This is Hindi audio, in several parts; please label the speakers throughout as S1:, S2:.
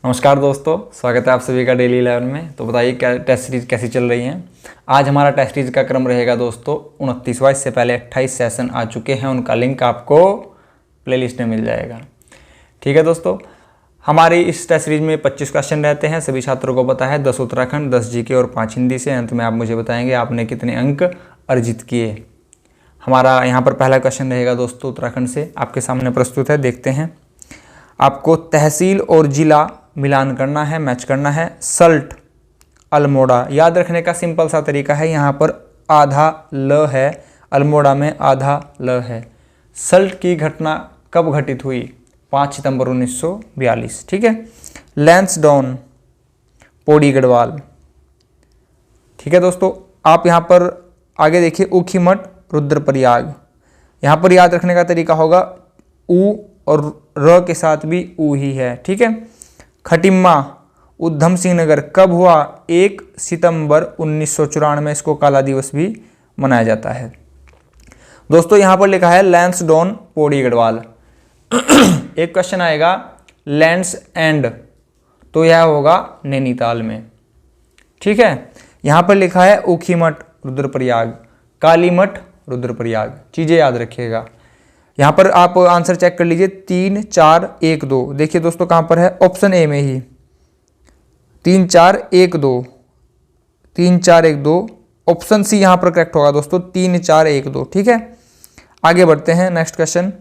S1: नमस्कार दोस्तों, स्वागत है आप सभी का डेली 11 में। तो बताइए क्या टेस्ट सीरीज कैसी चल रही हैं। आज हमारा टेस्ट सीरीज का क्रम रहेगा दोस्तों 29वां। इससे पहले 28 सेशन आ चुके हैं, उनका लिंक आपको प्लेलिस्ट में मिल जाएगा। ठीक है दोस्तों, हमारी इस टेस्ट सीरीज में 25 क्वेश्चन रहते हैं। सभी छात्रों को पता है 10 उत्तराखंड, 10 जीके और 5 हिंदी से। अंत में आप मुझे बताएंगे आपने कितने अंक अर्जित किए। हमारा यहाँ पर पहला क्वेश्चन रहेगा दोस्तों उत्तराखंड से, आपके सामने प्रस्तुत है, देखते हैं। आपको तहसील और जिला मिलान करना है, मैच करना है। सल्ट अल्मोड़ा, याद रखने का सिंपल सा तरीका है, यहाँ पर आधा ल है, अल्मोड़ा में आधा ल है। सल्ट की घटना कब घटित हुई? 5 सितंबर 1942। ठीक है। लैंसडाउन पौड़ी गढ़वाल। ठीक है दोस्तों, आप यहाँ पर आगे देखिए, ऊखीमठ रुद्रप्रयाग। यहाँ पर याद रखने का तरीका होगा ऊ और र के साथ भी ऊ ही है। ठीक है। खटिम्मा उधम सिंह नगर कब हुआ? 1 सितंबर 1994 में इसको काला दिवस भी मनाया जाता है। दोस्तों यहाँ पर लिखा है लैंसडाउन पौड़ी गढ़वाल। एक क्वेश्चन आएगा लैंड्स एंड, तो यह होगा नैनीताल में। ठीक है। यहाँ पर लिखा है ऊखीमठ रुद्रप्रयाग, कालीमठ रुद्रप्रयाग, चीज़ें याद रखिएगा। यहाँ पर आप आंसर चेक कर लीजिए, 3 4 1 2। देखिए दोस्तों कहाँ पर है? ऑप्शन ए में ही 3 4 1 2, 3 4 1 2। ऑप्शन सी यहाँ पर करेक्ट होगा दोस्तों, 3 4 1 2। ठीक है। आगे बढ़ते हैं, नेक्स्ट क्वेश्चन।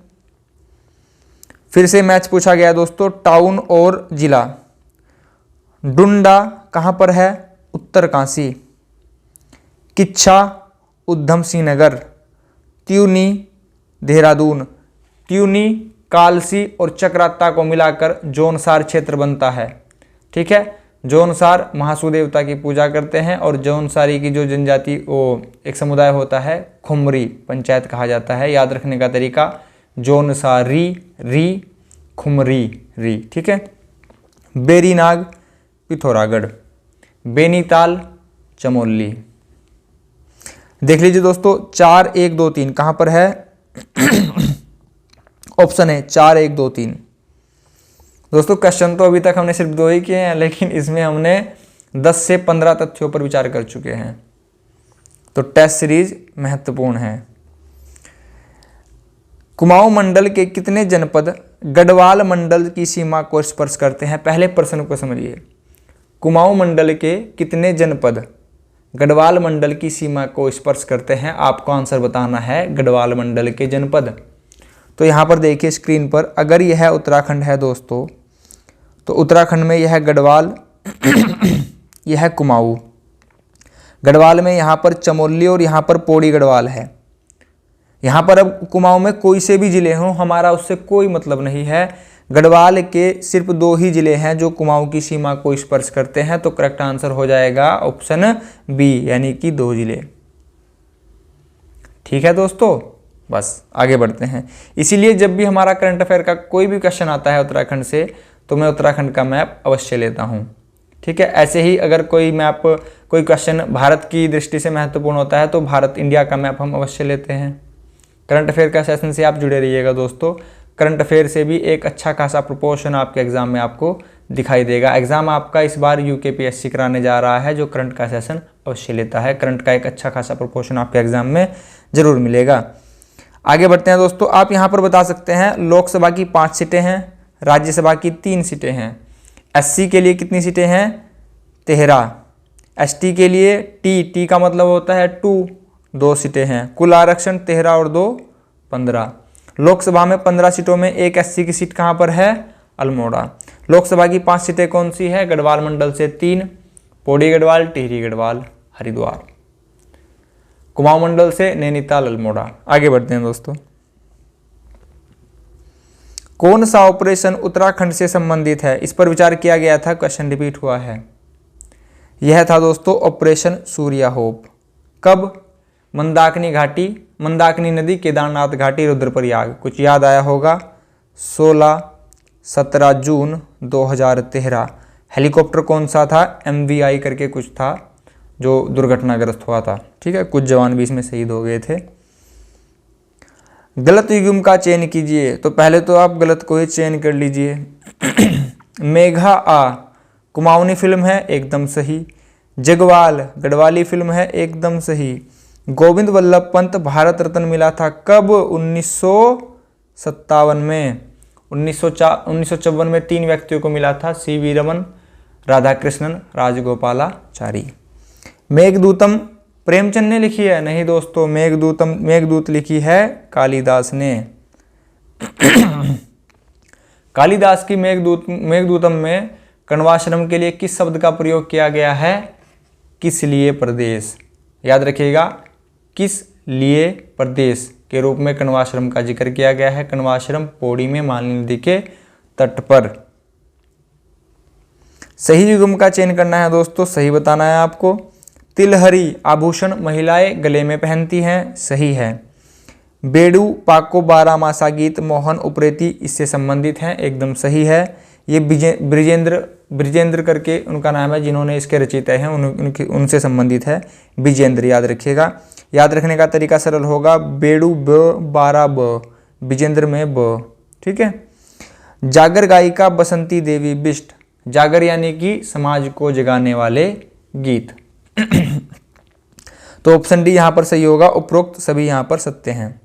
S1: फिर से मैच पूछा गया दोस्तों, टाउन और जिला। डुंडा कहाँ पर है? उत्तरकाशी। किच्छा उधम सिंह नगर। त्यूनी देहरादून। त्यूनी, कालसी और चक्राता को मिलाकर जौनसार क्षेत्र बनता है। ठीक है। जौनसार महासू देवता की पूजा करते हैं और जौनसारी की जो जनजाति वो एक समुदाय होता है, खुमरी पंचायत कहा जाता है। याद रखने का तरीका जौनसारी री, खुमरी री। ठीक है। बेरीनाग पिथौरागढ़। बेनीताल चमोली। देख लीजिए दोस्तों 4 1 2 3 कहाँ पर है? ऑप्शन है 4 1 2 3। दोस्तों क्वेश्चन तो अभी तक हमने सिर्फ 2 ही किए हैं, लेकिन इसमें हमने 10 से 15 तथ्यों पर विचार कर चुके हैं। तो टेस्ट सीरीज महत्वपूर्ण है। कुमाऊं मंडल के कितने जनपद गढ़वाल मंडल की सीमा को स्पर्श करते हैं? पहले प्रश्न को समझिए। कुमाऊं मंडल के कितने जनपद गढ़वाल मंडल की सीमा को स्पर्श करते हैं? आपको आंसर बताना है गढ़वाल मंडल के जनपद। तो यहाँ पर देखिए स्क्रीन पर, अगर यह उत्तराखंड है दोस्तों, तो उत्तराखंड में यह गढ़वाल यह कुमाऊं। गढ़वाल में यहाँ पर चमोली और यहाँ पर पौड़ी गढ़वाल है। यहाँ पर अब कुमाऊं में कोई से भी जिले हों, हमारा उससे कोई मतलब नहीं है। गढ़वाल के सिर्फ 2 ही जिले हैं जो कुमाऊं की सीमा को स्पर्श करते हैं। तो करेक्ट आंसर हो जाएगा ऑप्शन बी, यानी कि 2 जिले। ठीक है दोस्तों, बस आगे बढ़ते हैं। इसीलिए जब भी हमारा करंट अफेयर का कोई भी क्वेश्चन आता है उत्तराखंड से, तो मैं उत्तराखंड का मैप अवश्य लेता हूँ। ठीक है। ऐसे ही अगर कोई मैप, कोई क्वेश्चन भारत की दृष्टि से महत्वपूर्ण होता है, तो भारत इंडिया का मैप हम अवश्य लेते हैं। करंट अफेयर का सेशन से आप जुड़े रहिएगा दोस्तों। करंट अफेयर से भी एक अच्छा खासा प्रोपोर्शन आपके एग्जाम में आपको दिखाई देगा। एग्जाम आपका इस बार यूकेपीएससी कराने जा रहा है, जो करंट का सेशन अवश्य लेता है। करंट का एक अच्छा खासा प्रोपोर्शन आपके एग्जाम में जरूर मिलेगा। आगे बढ़ते हैं दोस्तों। आप यहाँ पर बता सकते हैं लोकसभा की 5 सीटें हैं, राज्यसभा की 3 सीटें हैं। एससी के लिए कितनी सीटें हैं? 13। एसटी के लिए टी का मतलब होता है 2 सीटें हैं। कुल आरक्षण 13 और 2 15। लोकसभा में 15 सीटों में एक एससी की सीट कहाँ पर है? अल्मोड़ा। लोकसभा की 5 सीटें कौन सी है? गढ़वाल मंडल से 3, पौड़ी गढ़वाल, टिहरी गढ़वाल, हरिद्वार। कुमाऊं मंडल से नैनीताल, अल्मोड़ा। आगे बढ़ते हैं दोस्तों। कौन सा ऑपरेशन उत्तराखंड से संबंधित है? इस पर विचार किया गया था, क्वेश्चन रिपीट हुआ है। यह था दोस्तों ऑपरेशन सूर्या होप। कब? मंदाकिनी घाटी, मंदाकिनी नदी, केदारनाथ घाटी, रुद्रप्रयाग। कुछ याद आया होगा। 16-17 जून 2013। हेलीकॉप्टर कौन सा था? MVI करके कुछ था, जो दुर्घटनाग्रस्त हुआ था। ठीक है। कुछ जवान भी इसमें शहीद हो गए थे। गलत युग्म का चयन कीजिए। तो पहले तो आप गलत को ही चयन कर लीजिए। मेघा आ कुमाऊनी फिल्म है, एकदम सही। जगवाल गढ़वाली फिल्म है, एकदम सही। गोविंद वल्लभ पंत भारत रत्न मिला था कब? 1957 में। 1954 में 3 व्यक्तियों को मिला था, सीवी रमन, राधाकृष्णन, राजगोपालाचारी। मेघदूतम प्रेमचंद ने लिखी है? नहीं दोस्तों, मेघदूत लिखी है कालिदास ने। कालिदास की मेघदूतम में कण्वाश्रम के लिए किस शब्द का प्रयोग किया गया है? किस लिए प्रदेश। याद रखिएगा, किस लिए प्रदेश के रूप में कण्वाश्रम का जिक्र किया गया है। कण्वाश्रम पौड़ी में मालिनी नदी के तट पर। सही युग्म का चयन करना है दोस्तों, सही बताना है आपको। तिलहरी आभूषण महिलाएं गले में पहनती हैं, सही है। बेडू पाको बारामासा गीत मोहन उप्रेती इससे संबंधित हैं, एकदम सही है। ये ब्रिजेंद्र करके उनका नाम है, जिन्होंने इसके रचयिता हैं, उनसे संबंधित है। विजेंद्र याद रखिएगा। याद रखने का तरीका सरल होगा, बेडू ब 12 ब, विजेंद्र में ब, ठीक है। जागर गायिका बसंती देवी बिष्ट। जागर यानी कि समाज को जगाने वाले गीत। तो ऑप्शन डी यहां पर सही होगा, उपरोक्त सभी यहां पर सत्य हैं।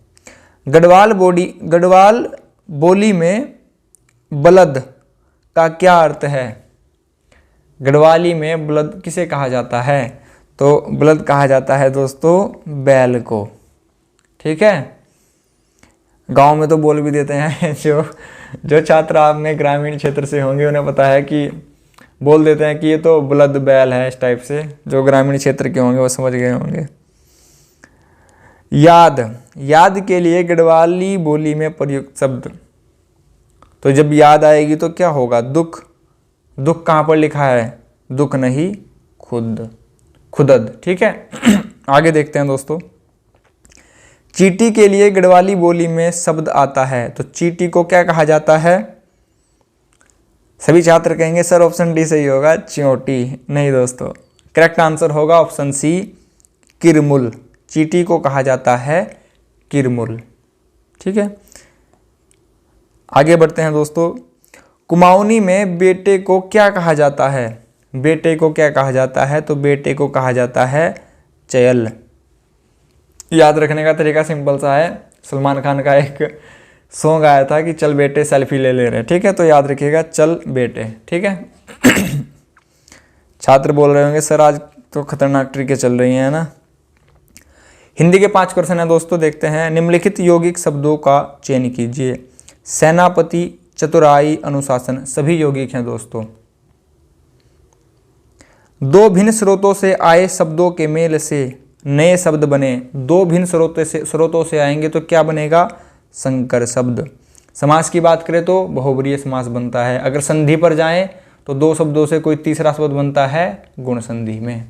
S1: गढ़वाल बोली में बलद का क्या अर्थ है? गढ़वाली में बलद किसे कहा जाता है? तो बलद कहा जाता है दोस्तों बैल को, ठीक है। गांव में तो बोल भी देते हैं, जो छात्र आपने ग्रामीण क्षेत्र से होंगे उन्हें पता है कि बोल देते हैं कि ये तो बलद बैल है, इस टाइप से। जो ग्रामीण क्षेत्र के होंगे वो समझ गए होंगे। याद के लिए गढ़वाली बोली में प्रयुक्त शब्द। तो जब याद आएगी तो क्या होगा? दुख कहाँ पर लिखा है? दुख नहीं, खुदद, ठीक है। आगे देखते हैं दोस्तों। चींटी के लिए गढ़वाली बोली में शब्द आता है, तो चींटी को क्या कहा जाता है? सभी छात्र कहेंगे सर ऑप्शन डी सही होगा, च्योटी। नहीं दोस्तों, करेक्ट आंसर होगा ऑप्शन सी, किरमुल। चींटी को कहा जाता है किरमुल, ठीक है। आगे बढ़ते हैं दोस्तों। कुमाऊनी में बेटे को क्या कहा जाता है? बेटे को क्या कहा जाता है? तो बेटे को कहा जाता है चयल। याद रखने का तरीका सिंपल सा है, सलमान खान का एक सॉन्ग आया था कि चल बेटे सेल्फी ले रहे, ठीक है। तो याद रखिएगा चल बेटे, ठीक है। छात्र बोल रहे होंगे सर आज तो खतरनाक ट्रिकें चल रही हैं ना। हिंदी के 5 क्वेश्चन है दोस्तों, देखते हैं। निम्नलिखित यौगिक शब्दों का चयन कीजिए। सेनापति, चतुराई, अनुशासन सभी यौगिक हैं दोस्तों। 2 भिन्न स्रोतों से आए शब्दों के मेल से नए शब्द बने। 2 भिन्न स्रोतों से आएंगे तो क्या बनेगा? संकर शब्द। समास की बात करें तो बहुब्रीहि समास बनता है। अगर संधि पर जाएं तो 2 शब्दों से कोई तीसरा शब्द बनता है गुण संधि में।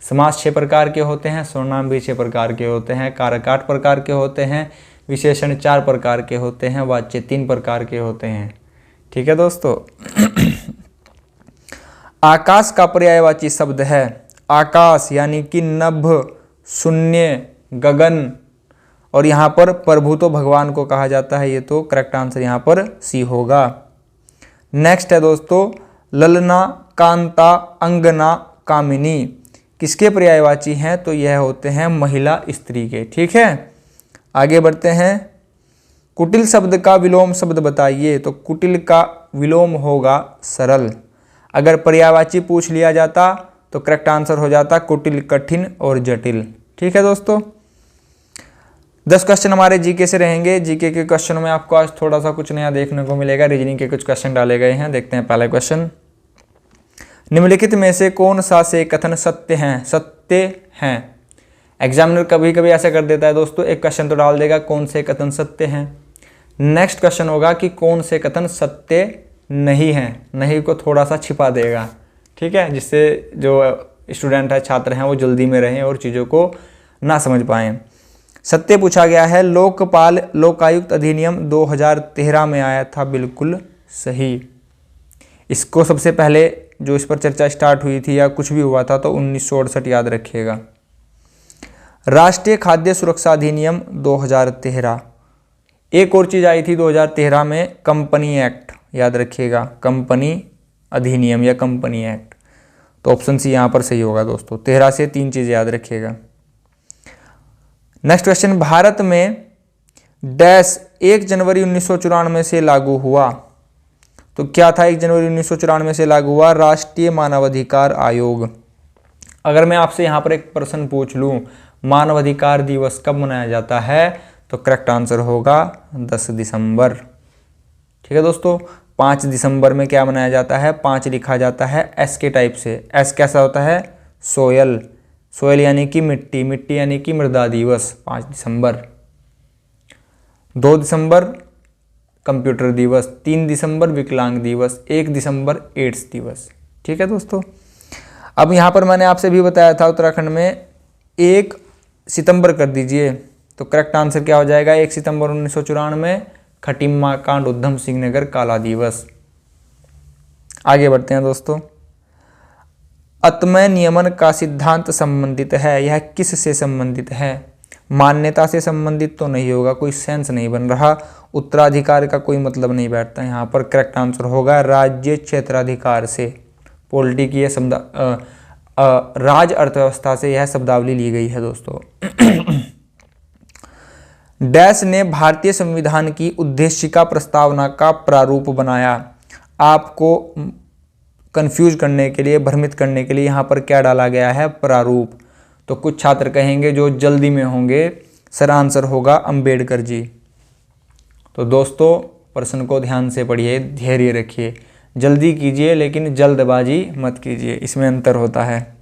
S1: समास 6 प्रकार के होते हैं, सर्वनाम भी 6 प्रकार के होते हैं, कारक 8 प्रकार के होते हैं, विशेषण 4 प्रकार के होते हैं, वाच्य 3 प्रकार के होते हैं, ठीक है दोस्तों। आकाश का पर्यायवाची शब्द है आकाश, यानी कि नभ, शून्य, गगन, और यहाँ पर प्रभु तो भगवान को कहा जाता है। ये तो करेक्ट आंसर यहाँ पर सी होगा। नेक्स्ट है दोस्तों, ललना, कांता, अंगना, कामिनी किसके पर्यायवाची हैं? तो यह होते हैं महिला स्त्री के, ठीक है। आगे बढ़ते हैं। कुटिल शब्द का विलोम शब्द बताइए। तो कुटिल का विलोम होगा सरल। अगर पर्यायवाची पूछ लिया जाता तो करेक्ट आंसर हो जाता कुटिल, कठिन और जटिल, ठीक है दोस्तों। 10 क्वेश्चन हमारे जीके से रहेंगे। जीके के क्वेश्चनों में आपको आज थोड़ा सा कुछ नया देखने को मिलेगा। रीजनिंग के कुछ क्वेश्चन डाले गए हैं, देखते हैं पहला क्वेश्चन। निम्नलिखित में से कौन सा से कथन सत्य हैं? एग्जामिनर कभी कभी ऐसा कर देता है दोस्तों, एक क्वेश्चन तो डाल देगा कौन से कथन सत्य हैं। नेक्स्ट क्वेश्चन होगा कि कौन से कथन सत्य नहीं हैं। नहीं को थोड़ा सा छिपा देगा, ठीक है, जिससे जो स्टूडेंट है, छात्र हैं, वो जल्दी में रहें और चीज़ों को ना समझ पाएँ। सत्य पूछा गया है। लोकपाल लोकायुक्त अधिनियम 2013 में आया था, बिल्कुल सही। इसको सबसे पहले जो इस पर चर्चा स्टार्ट हुई थी या कुछ भी हुआ था तो 1968 याद रखिएगा। राष्ट्रीय खाद्य सुरक्षा अधिनियम 2013। एक और चीज़ आई थी 2013 में, कंपनी एक्ट, याद रखिएगा कंपनी अधिनियम या कंपनी एक्ट। तो ऑप्शन सी यहाँ पर सही होगा दोस्तों। 13 से 3 चीज़ याद रखिएगा। नेक्स्ट क्वेश्चन, भारत में डैश 1 जनवरी 1994 से लागू हुआ। तो क्या था 1 जनवरी 1994 से लागू हुआ? राष्ट्रीय मानवाधिकार आयोग। अगर मैं आपसे यहाँ पर एक प्रश्न पूछ लूँ मानवाधिकार दिवस कब मनाया जाता है, तो करेक्ट आंसर होगा 10 दिसंबर। ठीक है दोस्तों। 5 दिसंबर में क्या मनाया जाता है? 5 लिखा जाता है एस के टाइप से। एस कैसा होता है? सोयल। सोयल यानी कि मिट्टी, मिट्टी यानी कि मृदा दिवस 5 दिसंबर। 2 दिसंबर कंप्यूटर दिवस, 3 दिसंबर विकलांग दिवस, 1 दिसंबर एड्स दिवस। ठीक है दोस्तों। अब यहाँ पर मैंने आपसे भी बताया था उत्तराखंड में 1 सितंबर कर दीजिए, तो करेक्ट आंसर क्या हो जाएगा? 1 सितंबर 1994 खटिमा कांड उधम सिंह नगर काला दिवस। आगे बढ़ते हैं दोस्तों। अतमय नियमन का सिद्धांत संबंधित है, यह किस से संबंधित है? मान्यता से संबंधित तो नहीं होगा, कोई सेंस नहीं बन रहा। उत्तराधिकार का कोई मतलब नहीं बैठता यहाँ पर। करेक्ट आंसर होगा राज्य क्षेत्राधिकार से। पॉलिटी की यह शब्द राज्य अर्थव्यवस्था से यह शब्दावली ली गई है दोस्तों। डैश ने भारतीय संविधान की उद्देशिका प्रस्तावना का प्रारूप बनाया। आपको कंफ्यूज करने के लिए, भ्रमित करने के लिए यहाँ पर क्या डाला गया है? प्रारूप। तो कुछ छात्र कहेंगे जो जल्दी में होंगे, सर आंसर होगा अंबेडकर जी। तो दोस्तों प्रश्न को ध्यान से पढ़िए, धैर्य रखिए, जल्दी कीजिए लेकिन जल्दबाजी मत कीजिए, इसमें अंतर होता है।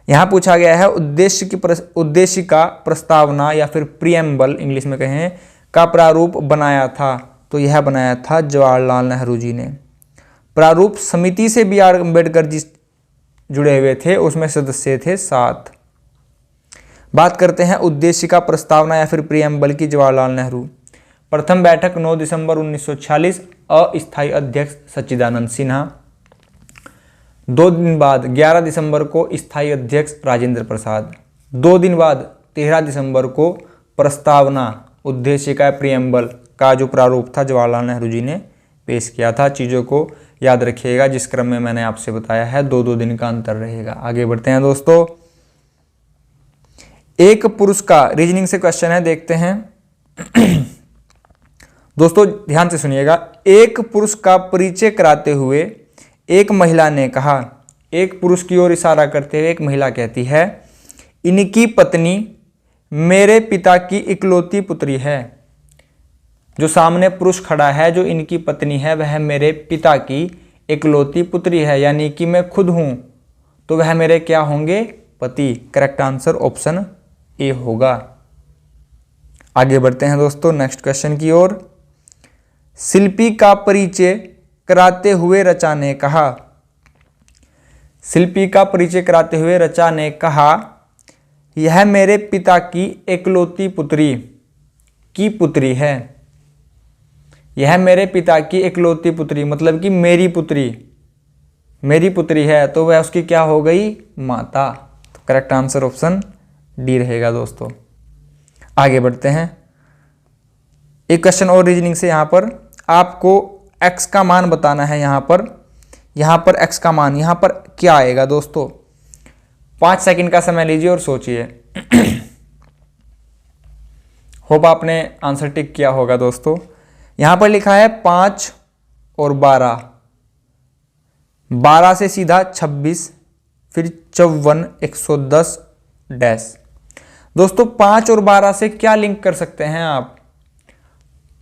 S1: यहाँ पूछा गया है उद्देशिका प्रस्तावना या फिर प्रीएम्बल इंग्लिश में कहें का प्रारूप बनाया था। तो यह बनाया था जवाहरलाल नेहरू जी ने। प्रारूप समिति से बी आर अम्बेडकर जी जुड़े हुए थे, उसमें सदस्य थे 7। बात करते हैं उद्देशिका प्रस्तावना या फिर प्रीएम्बल की। जवाहरलाल नेहरू। प्रथम बैठक 9 दिसंबर 1946, अस्थायी अध्यक्ष सच्चिदानंद सिन्हा। 2 दिन बाद 11 दिसंबर को स्थायी अध्यक्ष राजेंद्र प्रसाद। 2 दिन बाद 13 दिसंबर को प्रस्तावना उद्देशिका प्रीएम्बल का जो प्रारूप था जवाहरलाल नेहरू जी ने पेश किया था। चीज़ों को याद रखिएगा, जिस क्रम में मैंने आपसे बताया है 2-2 दिन का अंतर रहेगा। आगे बढ़ते हैं दोस्तों। एक पुरुष का रीजनिंग से क्वेश्चन है, देखते हैं। दोस्तों ध्यान से सुनिएगा। एक पुरुष का परिचय कराते हुए एक महिला ने कहा, एक पुरुष की ओर इशारा करते हुए एक महिला कहती है, इनकी पत्नी मेरे पिता की इकलौती पुत्री है। जो सामने पुरुष खड़ा है, जो इनकी पत्नी है, वह मेरे पिता की इकलौती पुत्री है, यानी कि मैं खुद हूं, तो वह मेरे क्या होंगे? पति। करेक्ट आंसर ऑप्शन ए होगा। आगे बढ़ते हैं दोस्तों नेक्स्ट क्वेश्चन की ओर। शिल्पी का परिचय कराते हुए रचा ने कहा, शिल्पी का परिचय कराते हुए रचा ने कहा, यह मेरे पिता की इकलौती पुत्री की पुत्री है। यह मेरे पिता की इकलौती पुत्री मतलब कि मेरी पुत्री है, तो वह उसकी क्या हो गई? माता। तो करेक्ट आंसर ऑप्शन डी रहेगा दोस्तों। आगे बढ़ते हैं। एक क्वेश्चन और रीजनिंग से। यहाँ पर आपको x का मान बताना है। यहाँ पर x का मान यहाँ पर क्या आएगा दोस्तों? 5 सेकंड का समय लीजिए और सोचिए। होप आपने आंसर टिक किया होगा दोस्तों। यहाँ पर लिखा है 5 और 12, 12 से सीधा 26, फिर 54, 110 डैश। दोस्तों 5 और 12 से क्या लिंक कर सकते हैं आप?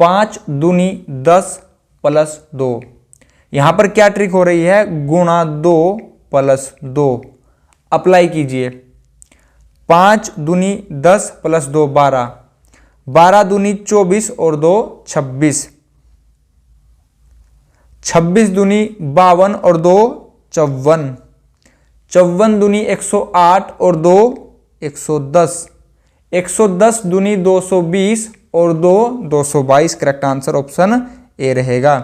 S1: 5 दूनी 10 प्लस 2। यहां पर क्या ट्रिक हो रही है? गुणा 2 प्लस 2 अप्लाई कीजिए। 5 दूनी 10 प्लस 2 12, 12 दूनी 24 और 2 26, 26 दूनी 52 और 2 54, 54 दूनी 108 और 2 110, 110 दूनी 220 और 2 222। करेक्ट आंसर ऑप्शन ए रहेगा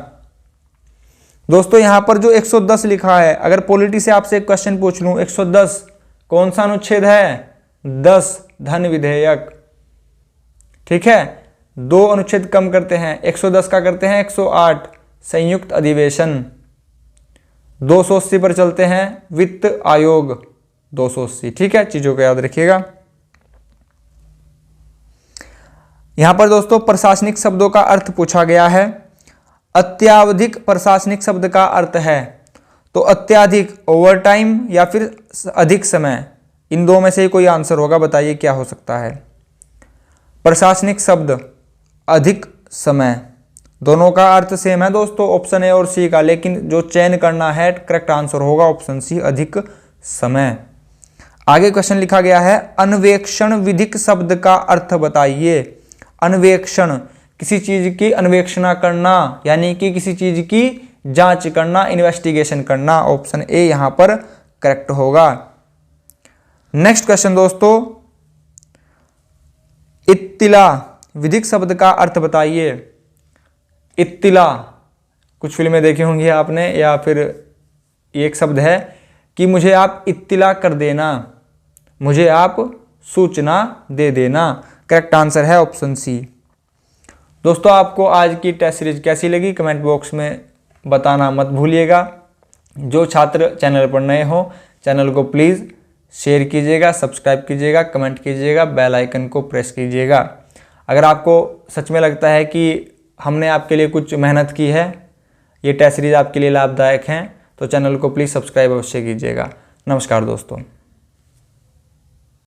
S1: दोस्तों। यहां पर जो 110 लिखा है, अगर पॉलिटी से आपसे एक क्वेश्चन पूछ लूं, 110 कौन सा अनुच्छेद है? 10 धन विधेयक। ठीक है, 2 अनुच्छेद कम करते हैं, 110 का करते हैं 108 संयुक्त अधिवेशन। 280 पर चलते हैं, वित्त आयोग 280। ठीक है, चीजों को याद रखिएगा। यहां पर दोस्तों प्रशासनिक शब्दों का अर्थ पूछा गया है। अत्यावधिक प्रशासनिक शब्द का अर्थ है, तो अत्याधिक ओवर टाइम या फिर अधिक समय, इन दो में से ही कोई आंसर होगा। बताइए क्या हो सकता है। प्रशासनिक शब्द अधिक समय, दोनों का अर्थ सेम है दोस्तों, ऑप्शन ए और सी का, लेकिन जो चयन करना है करेक्ट आंसर होगा ऑप्शन सी, अधिक समय। आगे क्वेश्चन लिखा गया है, अन्वेक्षण विधिक शब्द का अर्थ बताइए। अन्वेक्षण, किसी चीज की अन्वेषणा करना, यानी कि किसी चीज की जांच करना, इन्वेस्टिगेशन करना। ऑप्शन ए यहां पर करेक्ट होगा। नेक्स्ट क्वेश्चन दोस्तों, इत्तिला विधिक शब्द का अर्थ बताइए। इत्तिला, कुछ फिल्में देखी होंगी आपने, या फिर एक शब्द है कि मुझे आप इत्तिला कर देना, मुझे आप सूचना दे देना। करेक्ट आंसर है ऑप्शन सी। दोस्तों आपको आज की टेस्ट सीरीज कैसी लगी कमेंट बॉक्स में बताना मत भूलिएगा। जो छात्र चैनल पर नए हो चैनल को प्लीज़ शेयर कीजिएगा, सब्सक्राइब कीजिएगा, कमेंट कीजिएगा, बेल आइकन को प्रेस कीजिएगा। अगर आपको सच में लगता है कि हमने आपके लिए कुछ मेहनत की है, ये टेस्ट सीरीज आपके लिए लाभदायक हैं, तो चैनल को प्लीज़ सब्सक्राइब अवश्य कीजिएगा। नमस्कार दोस्तों।